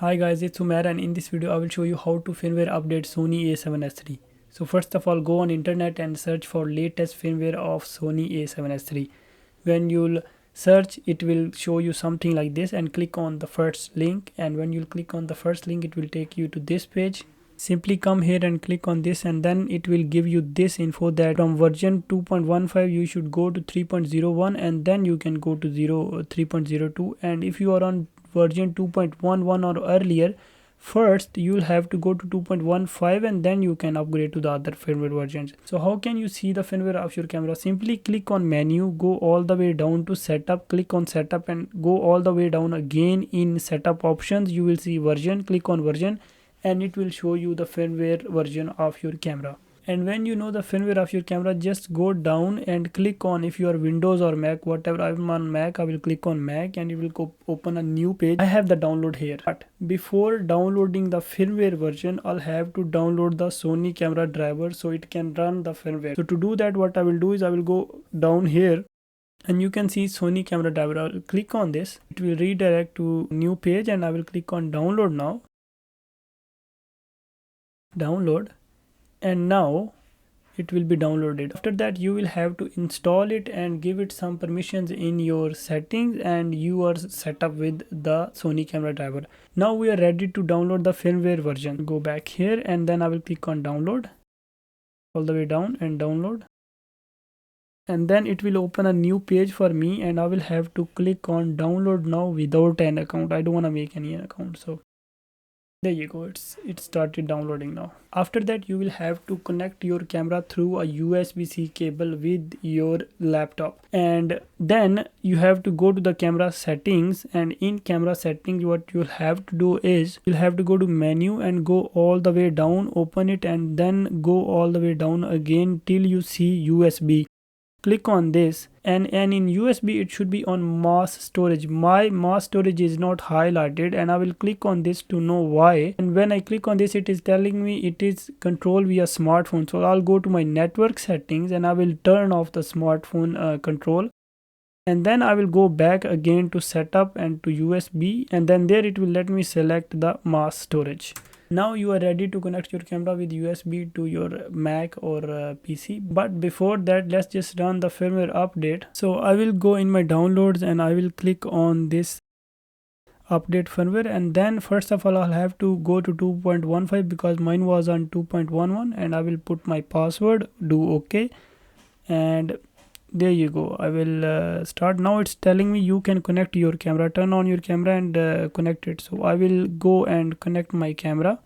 Hi guys, it's Umair and in this video I will show you how to firmware update Sony A7S3. So first of all, go on internet and search for latest firmware of Sony A7S3. When you'll search, it will show you something like this and click on the first link, and when you'll click on the first link it will take you to this page. Simply come here and click on this, and then it will give you this info that from version 2.15 you should go to 3.01, and then you can go to 3.02. And if you are on version 2.11 or earlier, first you'll have to go to 2.15 and then you can upgrade to the other firmware versions. So how can you see the firmware of your camera? Simply click on menu, go all the way down to setup, click on setup and go all the way down again. In setup options you will see version, click on version and it will show you the firmware version of your camera. And when you know the firmware of your camera, just go down and click on, if you are Windows or Mac, whatever. I'm on Mac, I will click on Mac and it will go open a new page. I have the download here, but before downloading the firmware version I'll have to download the Sony camera driver so it can run the firmware. So to do that, what I will do is I will go down here and you can see Sony camera driver. I'll click on this, it will redirect to new page and I will click on download now. Download, and now it will be downloaded. After that you will have to install it and give it some permissions in your settings and you are set up with the Sony camera driver. Now we are ready to download the firmware version. Go back here and then I will click on download, all the way down and download, and then it will open a new page for me and I will have to click on download now without an account. I don't want to make any account, so there you go, it started downloading now. After that you will have to connect your camera through a USB-C cable with your laptop, and then you have to go to the camera settings, and in camera settings what you'll have to do is you'll have to go to menu and go all the way down, open it and then go all the way down again till you see USB. Click on this and in USB it should be on mass storage. My mass storage is not highlighted and I will click on this to know why. And when I click on this, it is telling me it is controlled via smartphone. So I'll go to my network settings and I will turn off the smartphone control, and then I will go back again to setup and to USB, and then there it will let me select the mass storage. Now you are ready to connect your camera with USB to your Mac or PC. But before that, let's just run the firmware update. So I will go in my downloads and I will click on this update firmware, and then first of all I'll have to go to 2.15 because mine was on 2.11, and I will put my password, do OK, and there you go. I will start. Now it's telling me you can connect your camera, turn on your camera and connect it. So I will go and connect my camera,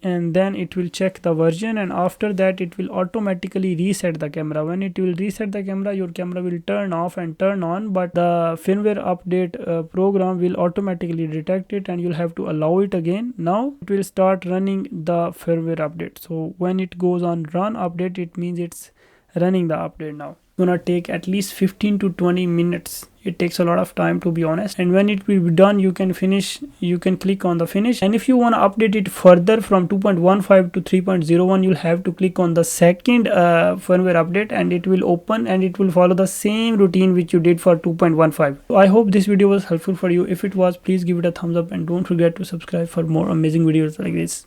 and then it will check the version, and after that it will automatically reset the camera. When it will reset the camera, your camera will turn off and turn on, but the firmware update program will automatically detect it and you'll have to allow it again. Now it will start running the firmware update. So when it goes on run update, it means it's running the update now. Gonna take at least 15 to 20 minutes. It takes a lot of time, to be honest, and when it will be done you can finish, you can click on the finish. And if you want to update it further from 2.15 to 3.01, you'll have to click on the second firmware update and it will open and it will follow the same routine which you did for 2.15. So I hope this video was helpful for you. If it was, please give it a thumbs up and don't forget to subscribe for more amazing videos like this.